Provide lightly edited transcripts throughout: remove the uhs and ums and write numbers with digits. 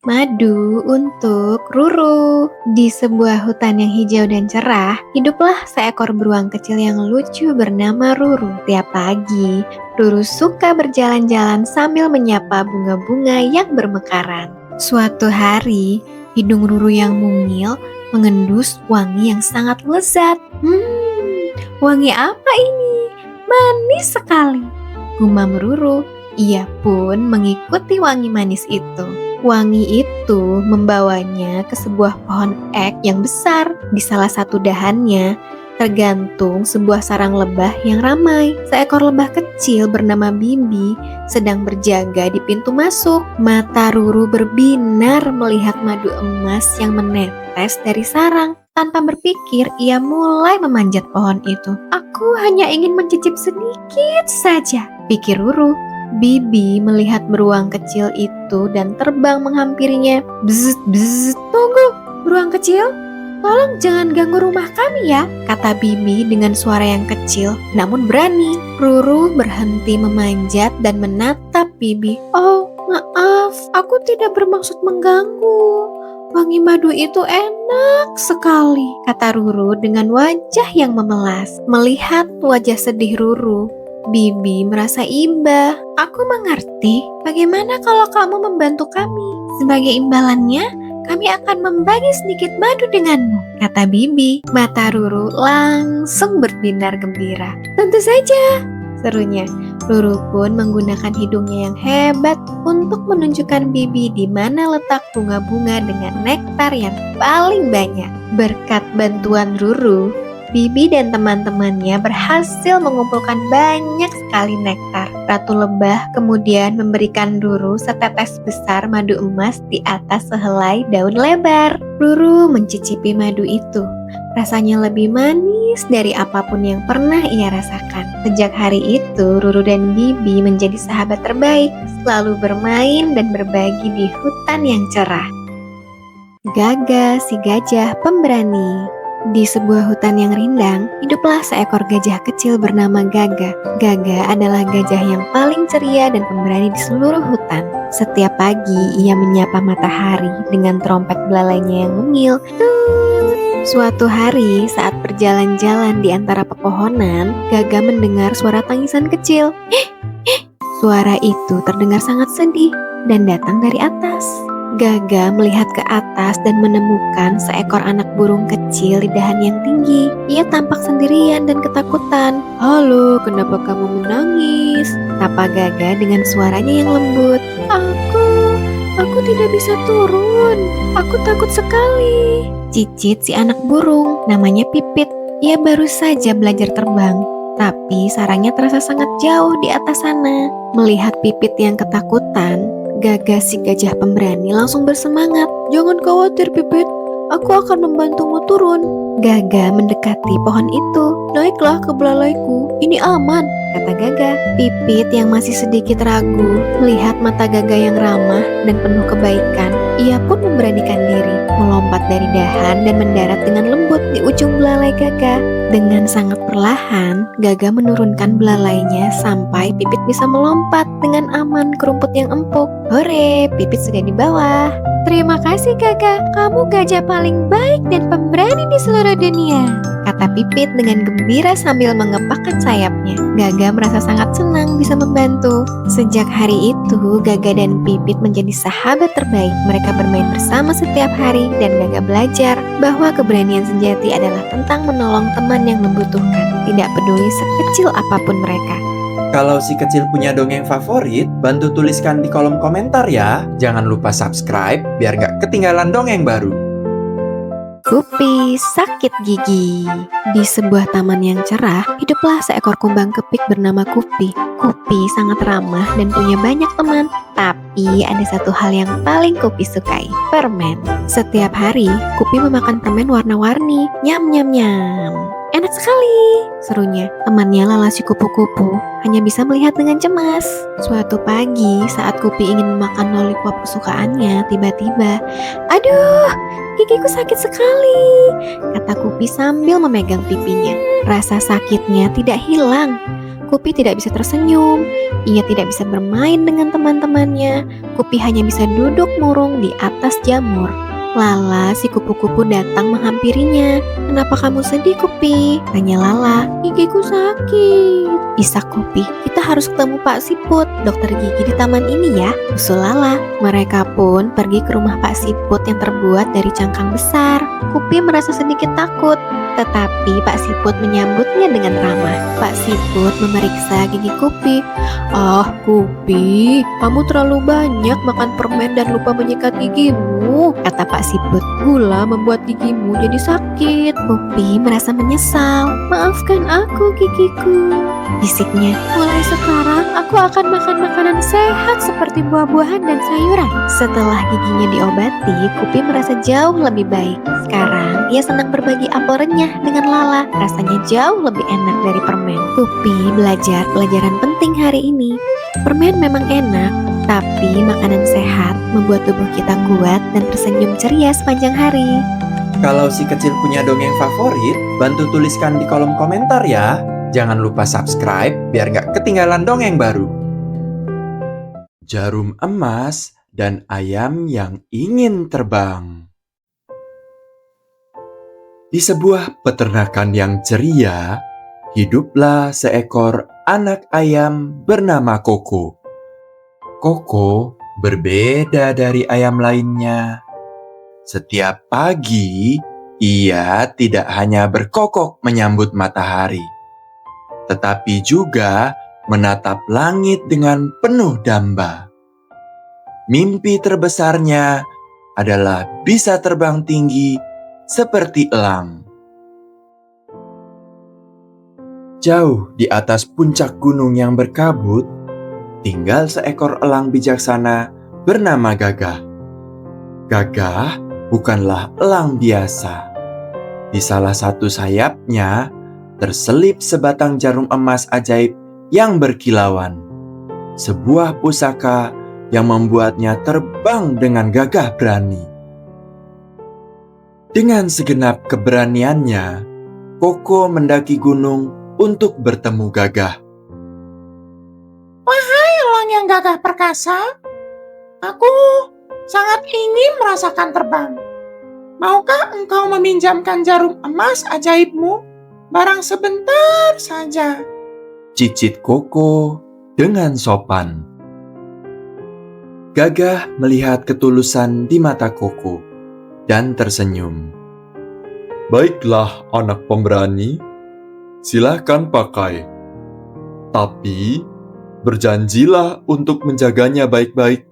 Madu untuk Ruru. Di sebuah hutan yang hijau dan cerah, hiduplah seekor beruang kecil yang lucu bernama Ruru. Tiap pagi, Ruru suka berjalan-jalan sambil menyapa bunga-bunga yang bermekaran. Suatu hari, hidung Ruru yang mungil mengendus wangi yang sangat lezat. Wangi apa ini? Manis sekali, gumam Ruru. Ia pun mengikuti wangi manis itu. Wangi itu membawanya ke sebuah pohon ek yang besar. Di salah satu dahannya tergantung sebuah sarang lebah yang ramai. Seekor lebah kecil bernama Bibi sedang berjaga di pintu masuk. Mata Ruru berbinar melihat madu emas yang menetes dari sarang. Tanpa berpikir, ia mulai memanjat pohon itu. Aku hanya ingin mencicip sedikit saja, pikir Ruru. Bibi melihat beruang kecil itu dan terbang menghampirinya. Bzzzt, bzzzt. Tunggu, beruang kecil. Tolong jangan ganggu rumah kami ya, kata Bibi dengan suara yang kecil namun berani. Ruru berhenti memanjat dan menatap Bibi. Oh, maaf, aku tidak bermaksud mengganggu. Wangi madu itu enak sekali, kata Ruru dengan wajah yang memelas. Melihat wajah sedih Ruru, Bibi merasa iba. Aku mengerti. Bagaimana kalau kamu membantu kami? Sebagai imbalannya, kami akan membagi sedikit madu denganmu, kata Bibi. Mata Ruru langsung berbinar gembira. Tentu saja, serunya. Ruru pun menggunakan hidungnya yang hebat untuk menunjukkan Bibi di mana letak bunga-bunga dengan nektar yang paling banyak. Berkat bantuan Ruru, Bibi dan teman-temannya berhasil mengumpulkan banyak sekali nektar. Ratu Lebah kemudian memberikan Ruru setetes besar madu emas di atas sehelai daun lebar. Ruru mencicipi madu itu. Rasanya lebih manis dari apapun yang pernah ia rasakan. Sejak hari itu, Ruru dan Bibi menjadi sahabat terbaik, selalu bermain dan berbagi di hutan yang cerah. Gaga si gajah pemberani. Di sebuah hutan yang rindang, hiduplah seekor gajah kecil bernama Gaga. Gaga adalah gajah yang paling ceria dan pemberani di seluruh hutan. Setiap pagi, ia menyapa matahari dengan trompet belalainya yang mungil. Suatu hari, saat berjalan-jalan di antara pepohonan, Gaga mendengar suara tangisan kecil. Suara itu terdengar sangat sedih dan datang dari atas. Gaga melihat ke atas dan menemukan seekor anak burung kecil di dahan yang tinggi. Ia tampak sendirian dan ketakutan. Halo, kenapa kamu menangis? Sapa Gaga dengan suaranya yang lembut. Aku tidak bisa turun. Aku takut sekali. Cicit si anak burung, namanya Pipit. Ia baru saja belajar terbang, tapi sarangnya terasa sangat jauh di atas sana. Melihat Pipit yang ketakutan, Gaga si gajah pemberani langsung bersemangat. Jangan khawatir Pipit, aku akan membantumu turun. Gaga mendekati pohon itu. Naiklah ke belalaiku, ini aman, kata Gaga. Pipit yang masih sedikit ragu melihat mata Gaga yang ramah dan penuh kebaikan. Ia pun memberanikan diri, melompat dari dahan dan mendarat dengan lembut di ujung belalai Gaga. Dengan sangat perlahan, Gaga menurunkan belalainya sampai Pipit bisa melompat dengan aman ke rumput yang empuk. Hore, Pipit sudah di bawah. Terima kasih Gaga, kamu gajah paling baik dan pemberani di seluruh dunia, kata Pipit dengan gembira sambil mengepakkan sayapnya. Gaga merasa sangat senang bisa membantu. Sejak hari itu, Gaga dan Pipit menjadi sahabat terbaik. Mereka bermain bersama setiap hari dan Gaga belajar bahwa keberanian sejati adalah tentang menolong teman yang membutuhkan, tidak peduli sekecil apapun mereka. Kalau si kecil punya dongeng favorit, bantu tuliskan di kolom komentar ya. Jangan lupa subscribe biar gak ketinggalan dongeng baru. Kupi sakit gigi. Di sebuah taman yang cerah, hiduplah seekor kumbang kepik bernama Kupi. Kupi sangat ramah dan punya banyak teman. Tapi ada satu hal yang paling Kupi sukai, permen. Setiap hari, Kupi memakan permen warna-warni. Nyam nyam nyam. Enak sekali, serunya. Temannya Lala si kupu-kupu hanya bisa melihat dengan cemas. Suatu pagi, saat Kupi ingin memakan lollipop kesukaannya, tiba-tiba, aduh, gigiku sakit sekali, kata Kupi sambil memegang pipinya. Rasa sakitnya tidak hilang, Kupi tidak bisa tersenyum, ia tidak bisa bermain dengan teman-temannya. Kupi hanya bisa duduk murung di atas jamur. Lala, si kupu-kupu datang menghampirinya. "Kenapa kamu sedih, Kupi?" tanya Lala. "Gigiku sakit," isak Kupi. "Kita harus ketemu Pak Siput, dokter gigi di taman ini ya," usul Lala. Mereka pun pergi ke rumah Pak Siput yang terbuat dari cangkang besar. Kupi merasa sedikit takut, tetapi Pak Siput menyambutnya dengan ramah. Pak Siput memeriksa gigi Kupi. "Ah, Kupi, kamu terlalu banyak makan permen dan lupa menyikat gigimu," kata Pak Siput. "Gula membuat gigimu jadi sakit." Kupi merasa menyesal. "Maafkan aku, gigiku," bisiknya. "Mulai sekarang aku akan makan makanan sehat seperti buah-buahan dan sayuran." Setelah giginya diobati, Kupi merasa jauh lebih baik. Sekarang ia senang berbagi apel renyah dengan Lala. Rasanya jauh lebih enak dari permen. Kupi belajar pelajaran penting hari ini. Permen memang enak, tapi makanan sehat membuat tubuh kita kuat dan tersenyum ceria sepanjang hari. Kalau si kecil punya dongeng favorit, bantu tuliskan di kolom komentar ya. Jangan lupa subscribe biar nggak ketinggalan dongeng baru. Jarum emas dan ayam yang ingin terbang. Di sebuah peternakan yang ceria, hiduplah seekor anak ayam bernama Koko. Koko berbeda dari ayam lainnya. Setiap pagi, ia tidak hanya berkokok menyambut matahari, tetapi juga menatap langit dengan penuh damba. Mimpi terbesarnya adalah bisa terbang tinggi seperti elang. Jauh di atas puncak gunung yang berkabut, tinggal seekor elang bijaksana bernama Gagah. Gagah bukanlah elang biasa. Di salah satu sayapnya terselip sebatang jarum emas ajaib yang berkilauan. Sebuah pusaka yang membuatnya terbang dengan gagah berani. Dengan segenap keberaniannya, Koko mendaki gunung untuk bertemu Gagah. "Wahai elang yang gagah perkasa, aku sangat ingin merasakan terbang. Maukah engkau meminjamkan jarum emas ajaibmu? Barang sebentar saja," Cicit Koko dengan sopan. Gagah melihat ketulusan di mata Koko dan tersenyum. "Baiklah anak pemberani, silahkan pakai. Tapi berjanjilah untuk menjaganya baik-baik.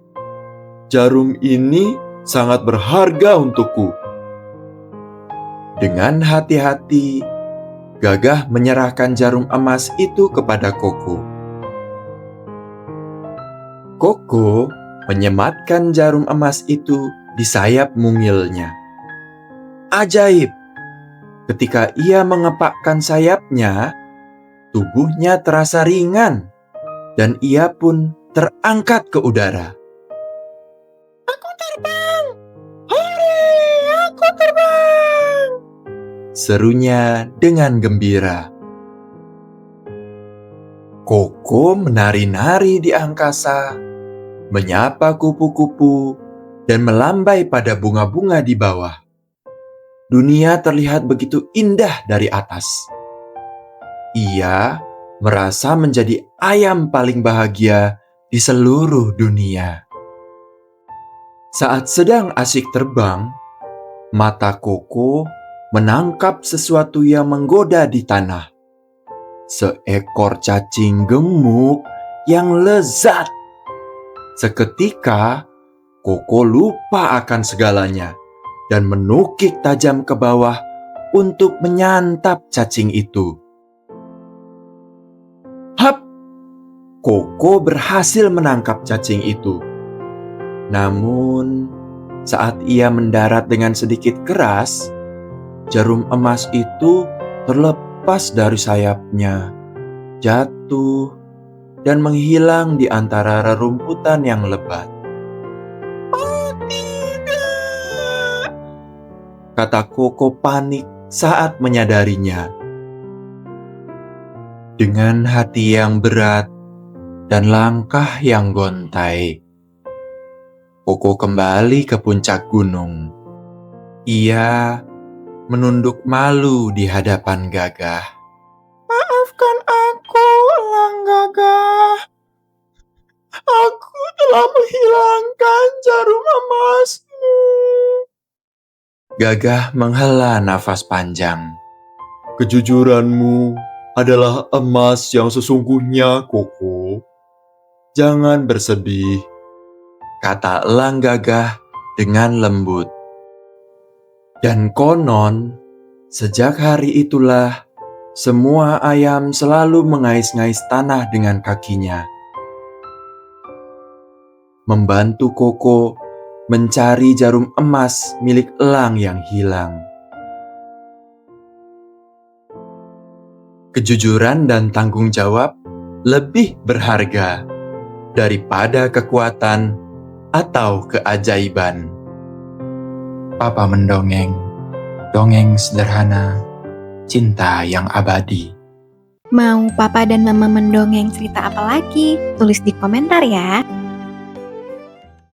Jarum ini sangat berharga untukku." Dengan hati-hati, Gagah menyerahkan jarum emas itu kepada Koko. Koko menyematkan jarum emas itu di sayap mungilnya. Ajaib! Ketika ia mengepakkan sayapnya, tubuhnya terasa ringan dan ia pun terangkat ke udara. "Aku terbang! Hore, aku terbang!" Serunya dengan gembira. Koko menari-nari di angkasa, menyapa kupu-kupu, dan melambai pada bunga-bunga di bawah. Dunia terlihat begitu indah dari atas. Ia merasa menjadi ayam paling bahagia di seluruh dunia. Saat sedang asyik terbang, mata Koko menangkap sesuatu yang menggoda di tanah. Seekor cacing gemuk yang lezat. Seketika, Koko lupa akan segalanya dan menukik tajam ke bawah untuk menyantap cacing itu. Hap! Koko berhasil menangkap cacing itu. Namun, saat ia mendarat dengan sedikit keras, jarum emas itu terlepas dari sayapnya, jatuh, dan menghilang di antara rerumputan yang lebat. "Oh tidak!" Kata Koko panik saat menyadarinya. Dengan hati yang berat dan langkah yang gontai, Koko kembali ke puncak gunung. Ia menunduk malu di hadapan Gagah. Maafkan aku, Elang Gagah. Aku telah menghilangkan jarum emasmu. Gagah menghela nafas panjang. Kejujuranmu adalah emas yang sesungguhnya, Koko. Jangan bersedih, kata Elang Gagah dengan lembut. Dan konon, sejak hari itulah semua ayam selalu mengais-ngais tanah dengan kakinya, membantu Koko mencari jarum emas milik elang yang hilang. Kejujuran dan tanggung jawab lebih berharga daripada kekuatan atau keajaiban. Papa mendongeng, dongeng sederhana, cinta yang abadi. Mau Papa dan Mama mendongeng cerita apa lagi? Tulis di komentar ya.